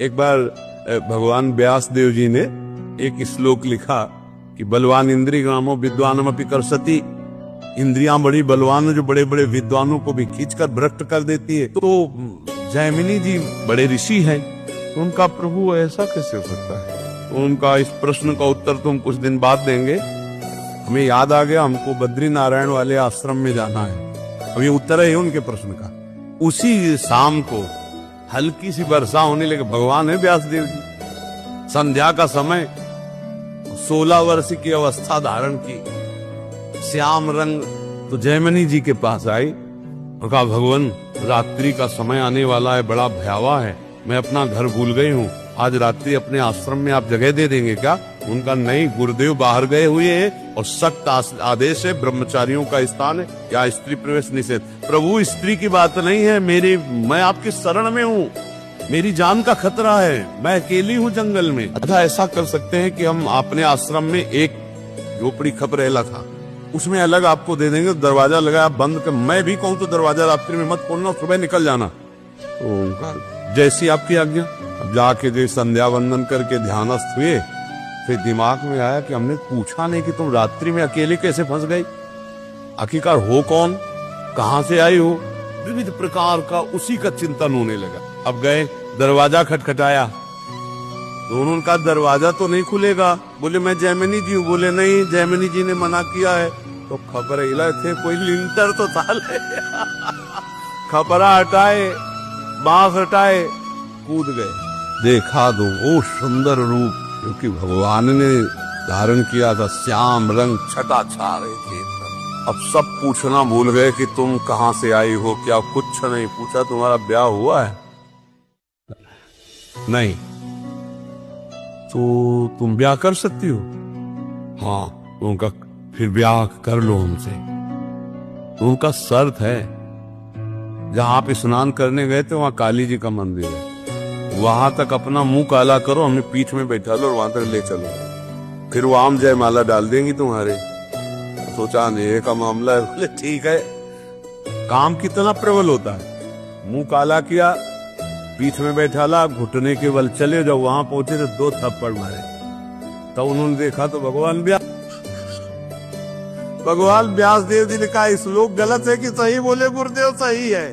एक बार भगवान व्यास देव जी ने एक श्लोक लिखा कि बलवान इंद्रिय ग्रामो विद्वानम अपि करसति। इंद्रियां बड़ी बलवान जो बड़े बड़े विद्वानों को भी खींचकर भ्रष्ट कर देती है। तो जैमिनी जी बड़े ऋषि हैं, तो उनका प्रभु ऐसा कैसे हो सकता है? तो उनका इस प्रश्न का उत्तर तो हम कुछ दिन बाद देंगे। हमें याद आ गया, हमको बद्री नारायण वाले आश्रम में जाना है। अब ये उत्तर है उनके प्रश्न का। उसी शाम को हल्की सी वर्षा होने लगी। भगवान है व्यासदेव जी, संध्या का समय, 16 वर्ष की अवस्था धारण की, श्याम रंग। तो जैमिनी जी के पास आई और कहा, भगवान रात्रि का समय आने वाला है, बड़ा भयावह है, मैं अपना घर भूल गई हूँ, आज रात्रि अपने आश्रम में आप जगह दे देंगे क्या? उनका नहीं, गुरुदेव बाहर गए हुए हैं और सख्त आदेश है, ब्रह्मचारियों का स्थान है, या स्त्री प्रवेश निषेध। प्रभु स्त्री की बात नहीं है, मैं आपकी शरण में हूँ, मेरी जान का खतरा है, मैं अकेली हूँ जंगल में। अच्छा, ऐसा कर सकते हैं कि हम अपने आश्रम में एक झोपड़ी खपरेला था, उसमें अलग आपको दे देंगे, दरवाजा लगाया बंद कर। मैं भी कहूँ तो दरवाजा रात्रि में मत खोलना, सुबह निकल जाना। तो उनका जैसी आपकी आज्ञा। अब जाके जो संध्या वंदन करके ध्यानस्थ हुए, फिर दिमाग में आया कि हमने पूछा नहीं कि तुम रात्रि में अकेले कैसे फंस गई, आखिरकार हो कौन, कहां से आई हो, विविध प्रकार का उसी का चिंतन होने लगा। अब गए, दरवाजा खटखटाया, तो उनका दरवाजा तो नहीं खुलेगा। बोले मैं जैमिनी जी हूँ। बोले नहीं, जैमिनी जी ने मना किया है। तो खपरेला थे, कोई लिंटर तो था खपरा हटाए, बांस हटाए, कूद गए। देखा दो वो सुंदर रूप क्योंकि भगवान ने धारण किया था, श्याम रंग छटा छा रहे थे। अब सब पूछना भूल गए कि तुम कहां से आई हो, क्या कुछ नहीं पूछा, तुम्हारा ब्याह हुआ है? नहीं। तो तुम ब्याह कर सकती हो? हाँ। उनका फिर ब्याह कर लो हमसे। तो उनका शर्त है, जहां आप स्नान करने गए थे वहां काली जी का मंदिर है, वहां तक अपना मुंह काला करो, हमें पीठ में बैठा लो और वहां तक ले चलो, फिर वो आम जयमाला डाल देंगी तुम्हारे। सोचा नहीं का मामला है। बोले ठीक है। काम कितना प्रबल होता है। मुंह काला किया, पीठ में बैठा ला, घुटने के बल चले जाओ। वहां पहुंचे तो 2 थप्पड़ मारे। तब उन्होंने देखा तो भगवान व्यास देव जी ने कहा, इस लोग गलत है कि सही? बोले गुरुदेव सही है।